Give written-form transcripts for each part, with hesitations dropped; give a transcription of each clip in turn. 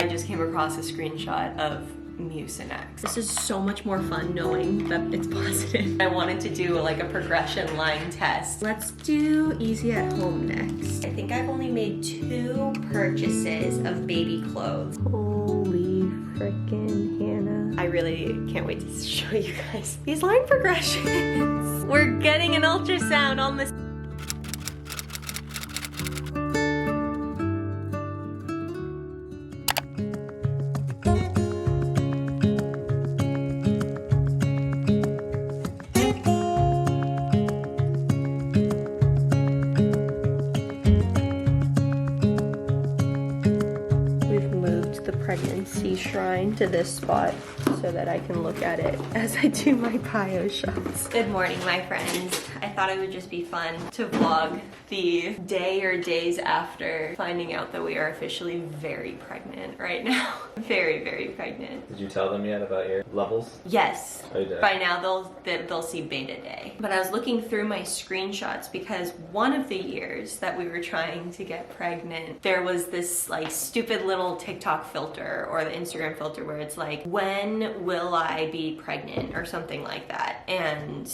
I just came across a screenshot of Mucinex. This is so much more fun knowing that it's positive. I wanted to do like a progression line test. Let's do easy at home next. I think I've only made 2 purchases of baby clothes. Holy frickin' Hannah. I really can't wait to show you guys these line progressions. We're getting an ultrasound on this. Pregnancy shrine to this spot so that I can look at it as I do my bio shots. Good morning, my friends. I thought it would just be fun to vlog the day or days after finding out that we are officially very pregnant right now. Very, very pregnant. Did you tell them yet about your levels? Yes. Oh, you did? By now they'll see beta day. But I was looking through my screenshots because one of the years that we were trying to get pregnant, there was this like stupid little TikTok filter or the Instagram filter where it's like, when will I be pregnant or something like that. And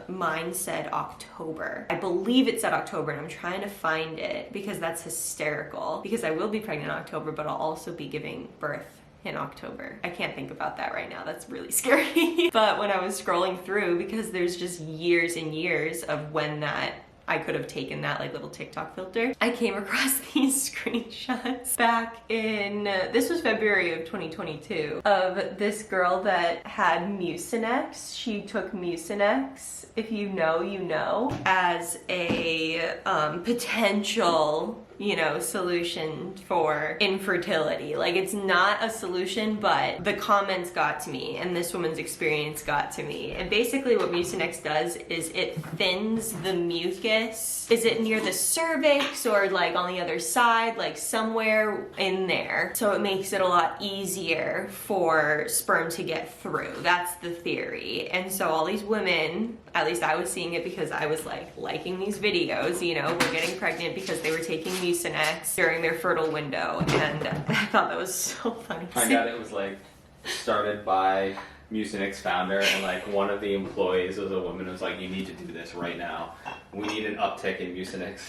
mine said October. I believe it said October, and I'm trying to find it because that's hysterical because I will be pregnant in October, but I'll also be giving birth in October. I can't think about that right now. That's really scary. But when I was scrolling through, because there's just years and years of when that I could have taken that like little TikTok filter, I came across these screenshots back in, this was February of 2022, of this girl that had Mucinex. She took Mucinex, if you know, you know, as a potential, you know, solution for infertility. Like, it's not a solution, but the comments got to me and this woman's experience got to me. And basically what Mucinex does is it thins the mucus. Is it near the cervix or like on the other side, like somewhere in there? So it makes it a lot easier for sperm to get through. That's the theory. And so all these women, at least I was seeing it because I was like liking these videos, you know, were getting pregnant because they were taking Mucinex during their fertile window, and I thought that was so funny. I got it was like started by Mucinex founder, and like one of the employees was a woman who was like, you need to do this right now. We need an uptick in Mucinex.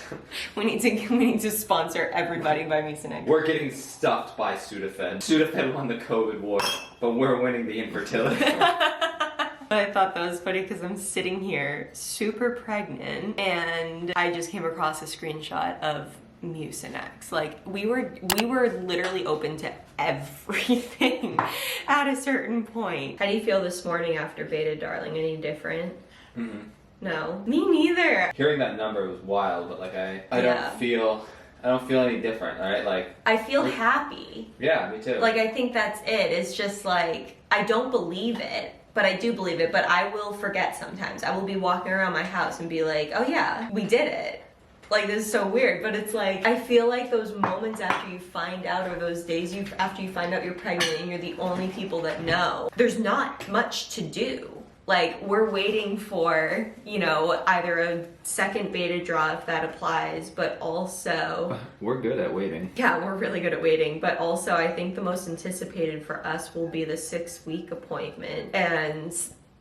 we need to sponsor everybody by Mucinex. We're getting stuffed by Sudafed. Sudafed won the COVID war, but we're winning the infertility war. I thought that was funny because I'm sitting here super pregnant and I just came across a screenshot of Mucinex. Like, we were literally open to everything at a certain point. How do you feel this morning after beta, darling? Any different? Mm-hmm. No? Me neither. Hearing that number was wild, but like I don't feel any different, alright? Like, I feel happy. Yeah, me too. Like, I think that's it. It's just like, I don't believe it, but I do believe it, but I will forget sometimes. I will be walking around my house and be like, oh yeah, we did it. Like, this is so weird, but it's like, I feel like those moments after you find out, or those days after you find out you're pregnant and you're the only people that know, there's not much to do. Like, we're waiting for, you know, either a second beta draw if that applies, but also... We're good at waiting. Yeah, we're really good at waiting, but also I think the most anticipated for us will be the 6-week appointment. And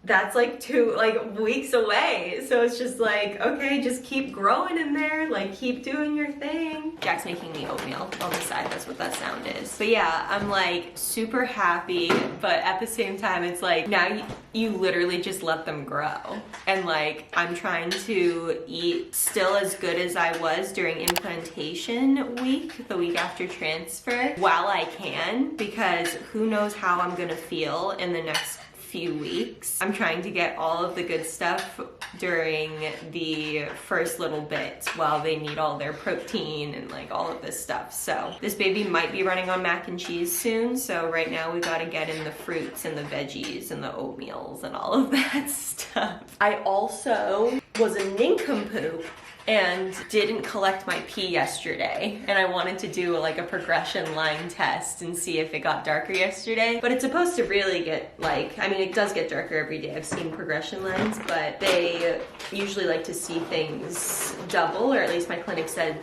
that's like 2 weeks away. So it's just like, okay, just keep growing in there, like keep doing your thing. Jack's making me oatmeal on the side, that's what that sound is. But yeah, I'm like super happy, but at the same time, it's like now you literally just let them grow. And like, I'm trying to eat still as good as I was during implantation week, the week after transfer, while I can, because who knows how I'm gonna feel in the next few weeks. I'm trying to get all of the good stuff during the first little bit while they need all their protein and like all of this stuff. So this baby might be running on mac and cheese soon. So right now we gotta get in the fruits and the veggies and the oatmeals and all of that stuff. I also was a nincompoop and didn't collect my pee yesterday, and I wanted to do like a progression line test and see if it got darker yesterday. But it's supposed to really get like, I mean, it does get darker every day. I've seen progression lines, but they usually like to see things double, or at least my clinic said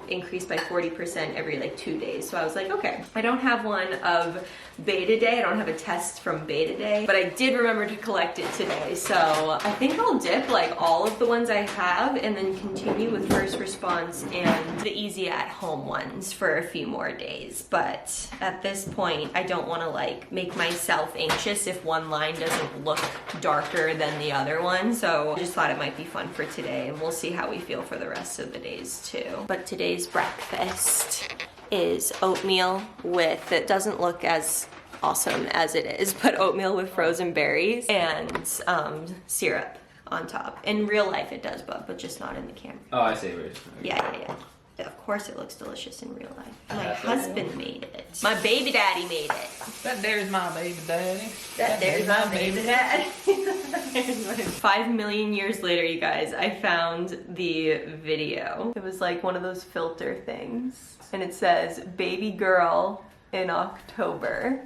increase by 40% every like 2 days. So I was like, okay, I don't have one of beta day. I don't have a test from beta day, but I did remember to collect it today. So I think I'll dip like all of the ones I have and then continue with first response and the easy at home ones for a few more days. But at this point, I don't want to like make myself anxious if one line doesn't look darker than the other one. So I just thought it might be fun for today, and we'll see how we feel for the rest of the days too. But today's breakfast is oatmeal with, it doesn't look as awesome as it is, but oatmeal with frozen berries and syrup on top. In real life it does, but just not in the camera. Oh, I see. Yeah. Of course it looks delicious in real life. My husband made it. My baby daddy made it. That there's my baby daddy. That there's my baby daddy. 5 million years later, you guys, I found the video. It was like one of those filter things. And it says, baby girl in October.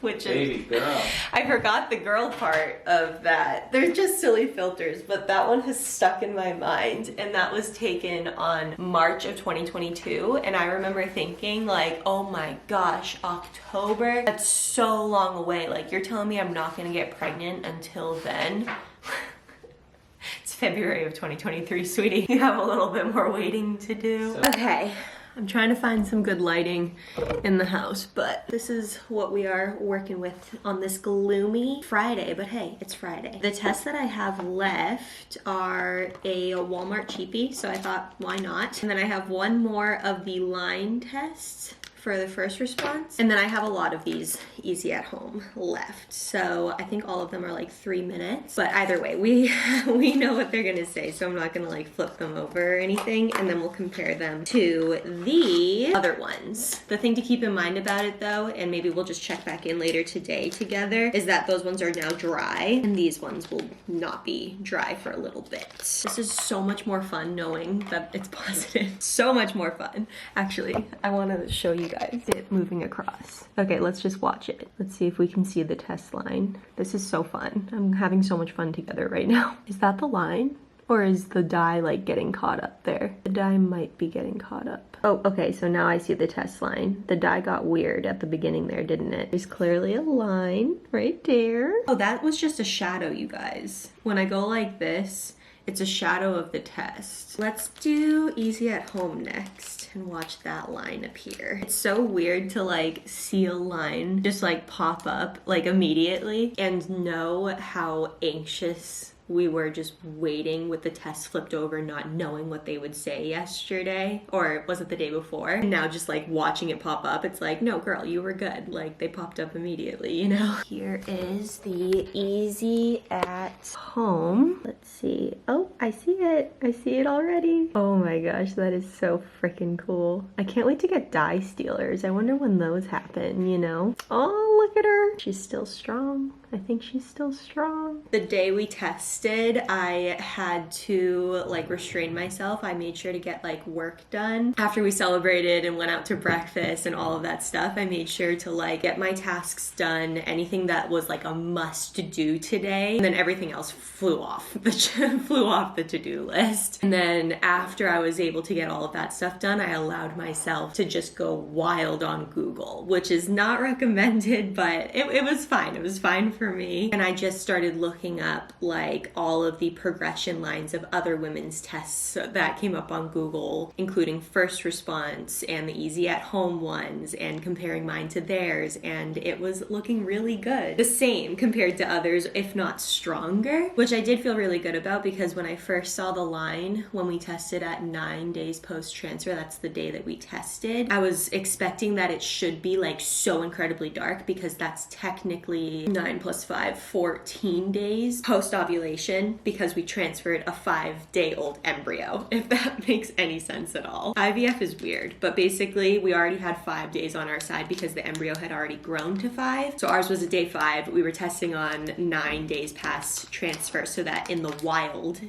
Which is, baby girl. I forgot the girl part of that. They're just silly filters, but that one has stuck in my mind, and that was taken on March of 2022, and I remember thinking like, oh my gosh, October? That's so long away. Like, you're telling me I'm not gonna get pregnant until then? It's February of 2023, sweetie. You have a little bit more waiting to do. Okay. I'm trying to find some good lighting in the house, but this is what we are working with on this gloomy Friday, but hey, it's Friday. The tests that I have left are a Walmart cheapie, so I thought, why not? And then I have one more of the line tests for the first response, and then I have a lot of these easy at home left, so I think all of them are like 3 minutes, but either way, we know what they're gonna say, so I'm not gonna like flip them over or anything, and then we'll compare them to the other ones. The thing to keep in mind about it though, and maybe we'll just check back in later today together, is that those ones are now dry and these ones will not be dry for a little bit. This is so much more fun knowing that it's positive. So much more fun. Actually, I want to show you guys it moving across. Okay, let's just watch it. Let's see if we can see the test line. This is so fun. I'm having so much fun together right now. Is that the line? Or is the dye like getting caught up there? The dye might be getting caught up. Oh, okay, so now I see the test line. The dye got weird at the beginning there, didn't it? There's clearly a line right there. Oh, that was just a shadow, you guys. When I go like this, it's a shadow of the test. Let's do easy at home next and watch that line appear. It's so weird to like see a line just like pop up like immediately and know how anxious we were just waiting with the test flipped over, not knowing what they would say yesterday, or was it the day before? And now just like watching it pop up, it's like, no girl, you were good. Like they popped up immediately, you know? Here is the easy at home. Let's see. Oh, I see it. I see it already. Oh my gosh, that is so freaking cool. I can't wait to get dye stealers. I wonder when those happen, you know? Oh, look at her. She's still strong. I think she's still strong. The day we tested, I had to like restrain myself. I made sure to get like work done. After we celebrated and went out to breakfast and all of that stuff, I made sure to like get my tasks done, anything that was like a must do today. And then everything else flew off the to-do list. And then after I was able to get all of that stuff done, I allowed myself to just go wild on Google, which is not recommended, but it was fine. It was fine for me. And I just started looking up like all of the progression lines of other women's tests that came up on Google, including first response and the easy at home ones, and comparing mine to theirs, and it was looking really good. The same compared to others, if not stronger, which I did feel really good about, because when I first saw the line when we tested at 9 days post-transfer, that's the day that we tested, I was expecting that it should be like so incredibly dark, because that's technically 9 plus 5, 14 days post-ovulation because we transferred a 5-day-old embryo, if that makes any sense at all. IVF is weird, but basically we already had 5 days on our side because the embryo had already grown to 5. So ours was a day 5. We were testing on 9 days past transfer, so that in the wild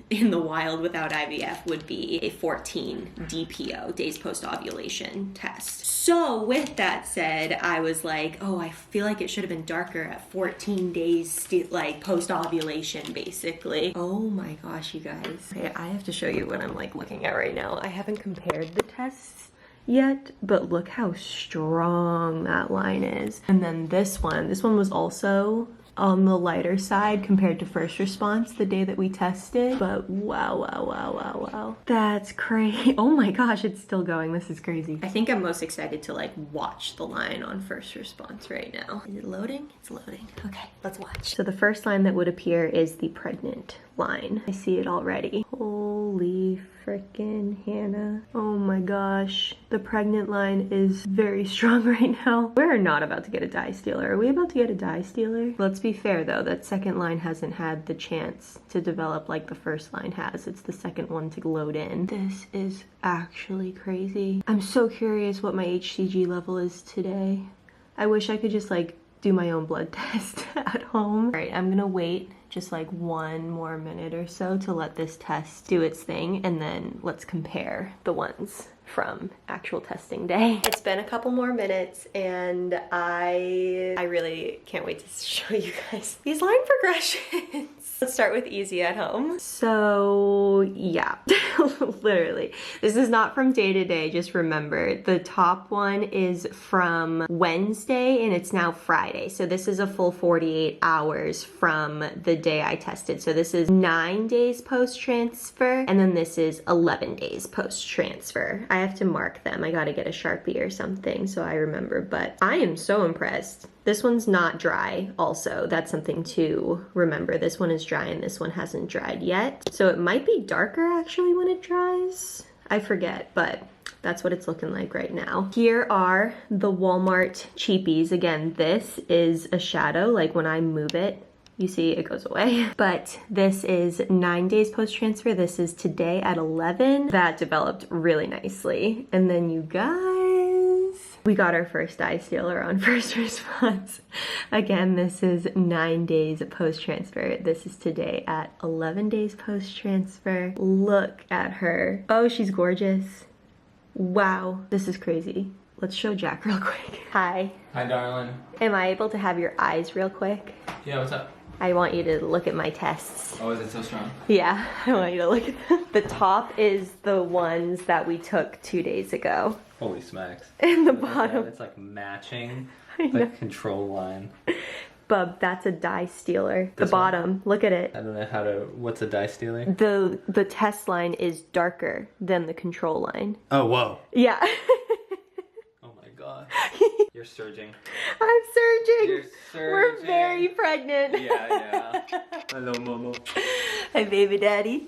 without IVF would be a 14 DPO, days post-ovulation test. So with that said, I was like, oh, I feel like it should have been darker at 14 days, like post-ovulation basically. Oh my gosh, you guys. Okay, I have to show you what I'm like looking at right now. I haven't compared the tests yet, but look how strong that line is. And then this one was also on the lighter side compared to first response the day that we tested, but wow. That's crazy. Oh my gosh, it's still going. This is crazy. I think I'm most excited to like watch the line on first response right now. Is it loading? It's loading. Okay, let's watch. So the first line that would appear is the pregnant line. I see it already. Holy frickin' Hannah. Oh my gosh. The pregnant line is very strong right now. We're not about to get a dye stealer. Are we about to get a dye stealer? Let's be fair though, that second line hasn't had the chance to develop like the first line has. It's the second one to load in. This is actually crazy. I'm so curious what my HCG level is today. I wish I could just like do my own blood test at home. All right, I'm gonna wait just like 1 more minute or so to let this test do its thing, and then let's compare the ones from actual testing day. It's been a couple more minutes and I really can't wait to show you guys these line progressions. Let's start with easy at home. So yeah, literally, this is not from day to day, just remember the top one is from Wednesday and it's now Friday. So this is a full 48 hours from the day I tested. So this is 9 days post-transfer and then this is 11 days post-transfer. I have to mark them. I gotta get a Sharpie or something so I remember, but I am so impressed. This one's not dry also. That's something to remember. This one is dry and this one hasn't dried yet. So it might be darker actually when it dries. I forget, but that's what it's looking like right now. Here are the Walmart cheapies. Again, this is a shadow. Like when I move it, you see it goes away. But this is 9 days post-transfer. This is today at 11. That developed really nicely. And then you guys, we got our first dye stealer on first response. Again, this is 9 days post-transfer. This is today at 11 days post-transfer. Look at her. Oh, she's gorgeous. Wow, this is crazy. Let's show Jack real quick. Hi. Hi, darling. Am I able to have your eyes real quick? Yeah, what's up? I want you to look at my tests. Oh, is it so strong? Yeah, I want you to look at them. The top is the ones that we took 2 days ago. Holy smacks. And the bottom. It's like matching I the know. control line. Bub, that's a dye stealer. This the bottom, look at it. I don't know how to, what's a dye stealer? The test line is darker than the control line. Oh, whoa. Yeah. Oh my god. You're surging. I'm surging. You're surging. We're very pregnant. Yeah. Hello, Momo. Hi, baby daddy.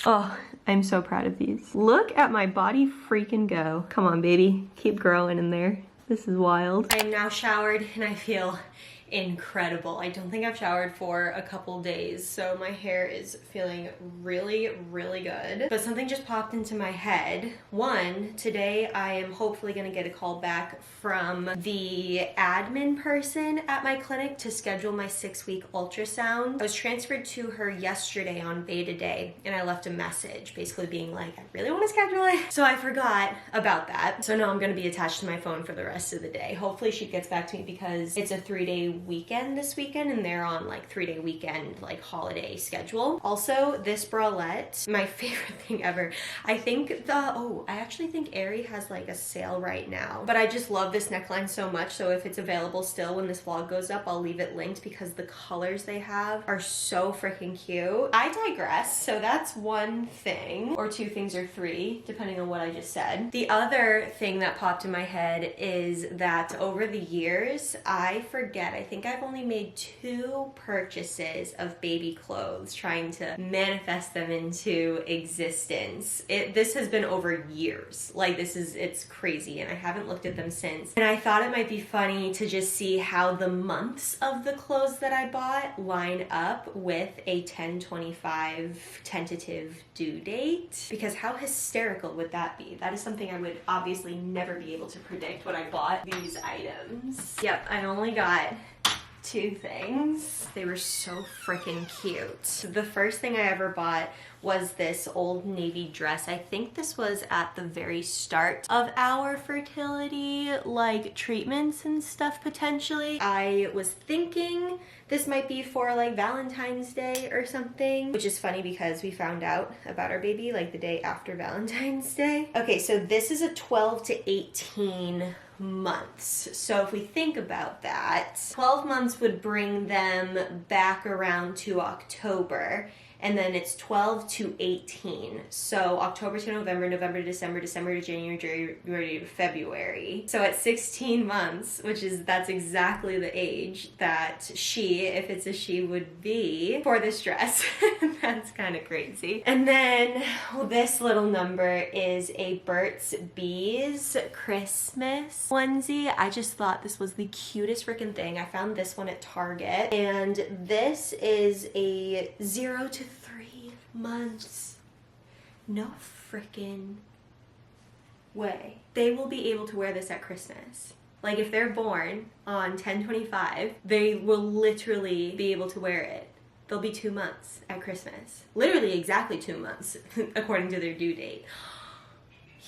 Oh, I'm so proud of these. Look at my body freaking go. Come on, baby. Keep growing in there. This is wild. I'm now showered and I feel incredible. I don't think I've showered for a couple days, so my hair is feeling really good. But something just popped into my head. One, today I am hopefully gonna get a call back from the admin person at my clinic to schedule my 6-week ultrasound. I was transferred to her yesterday on beta day and I left a message basically being like, I really want to schedule it. So I forgot about that. So now I'm gonna be attached to my phone for the rest of the day. Hopefully she gets back to me because it's a 3-day weekend this weekend and they're on like 3-day weekend like holiday schedule. Also, this bralette, my favorite thing ever. I actually think Aerie has like a sale right now, but I just love this neckline so much. So if it's available still when this vlog goes up, I'll leave it linked because the colors they have are so freaking cute. I digress. So that's one thing, or 2 things, or 3, depending on what I just said. The other thing that popped in my head is that over the years, I forget, I think I've only made 2 purchases of baby clothes, trying to manifest them into existence. This has been over years. Like, it's crazy, and I haven't looked at them since. And I thought it might be funny to just see how the months of the clothes that I bought line up with a 10/25 tentative due date, because how hysterical would that be? That is something I would obviously never be able to predict when I bought these items. Yep, I only got 2 things. They were so freaking cute. The first thing I ever bought was this Old Navy dress. I think this was at the very start of our fertility like treatments and stuff potentially. I was thinking this might be for like Valentine's Day or something, which is funny because we found out about our baby like the day after Valentine's Day. Okay, so this is a 12 to 18 months. So if we think about that, 12 months would bring them back around to October, and then it's 12 to 18. So October to November, November to December, December to January to February. So at 16 months, that's exactly the age that she, if it's a she, would be for this dress. That's kind of crazy. And then this little number is a Burt's Bees Christmas onesie. I just thought this was the cutest freaking thing. I found this one at Target, and this is a 0 to 3 months. No freaking way. They will be able to wear this at Christmas. Like, if they're born on 10/25, they will literally be able to wear it. They'll be 2 months at Christmas. Literally exactly 2 months, according to their due date.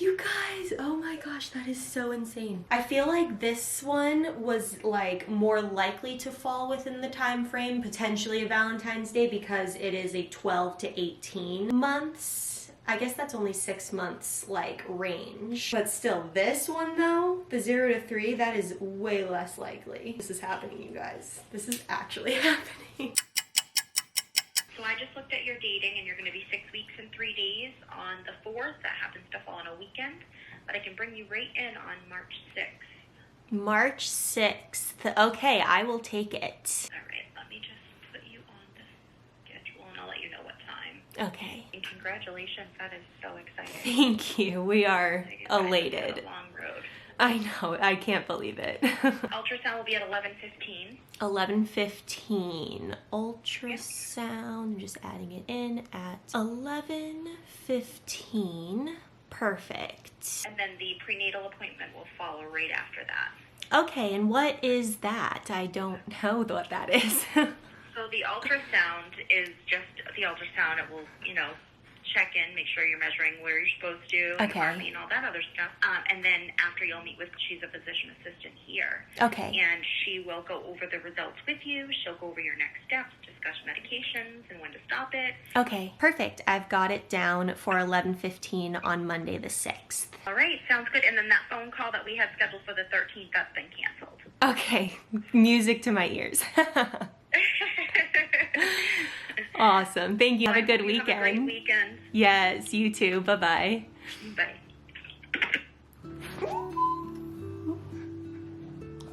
You guys, oh my gosh, that is so insane. I feel like this one was like more likely to fall within the time frame, potentially of Valentine's Day, because it is a 12 to 18 months. I guess that's only 6 months like range. But still, this one though, the 0 to 3, that is way less likely. This is happening, you guys. This is actually happening. So I just looked at your dating, and you're going to be 6 weeks and 3 days on the 4th. That happens to fall on a weekend, but I can bring you right in on March 6th. March 6th. Okay, I will take it. All right, let me just put you on the schedule, and I'll let you know what time. Okay. And congratulations, that is so exciting. Thank you. We are elated. It's been a long road. I know, I can't believe it. Ultrasound will be at 11:15. 11:15. Ultrasound. I'm just adding it in at 11:15. Perfect. And then the prenatal appointment will follow right after that. Okay, and what is that? I don't know what that is. So the ultrasound is just the ultrasound. It will, check in, make sure you're measuring where you're supposed to, and Okay. heartbeat and all that other stuff. And then after, you'll meet with, she's a physician assistant here. Okay. And she will go over the results with you. She'll go over your next steps, discuss medications and when to stop it. Okay, perfect. I've got it down for 11:15 on Monday the 6th. All right, sounds good. And then that phone call that we had scheduled for the 13th, that's been canceled. Okay, music to my ears. Awesome. Thank you. Have a good weekend. Have a great weekend. Yes, you too. Bye-bye. Bye.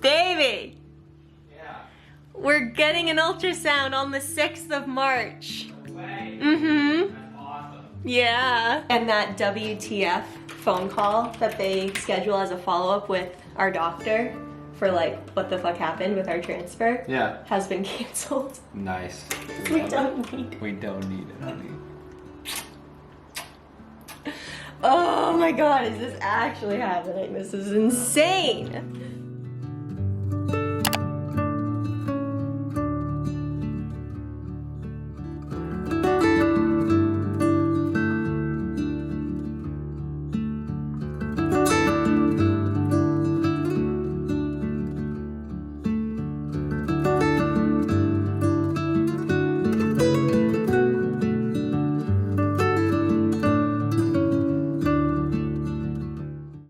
Baby, Yeah. we're getting an ultrasound on the 6th of March. No way. Mm-hmm. That's awesome. Yeah. And that WTF phone call that they schedule as a follow-up with our doctor for like what the fuck happened with our transfer has been canceled. Nice. We don't need it. We don't need it, honey. Oh my god, is this actually happening? This is insane.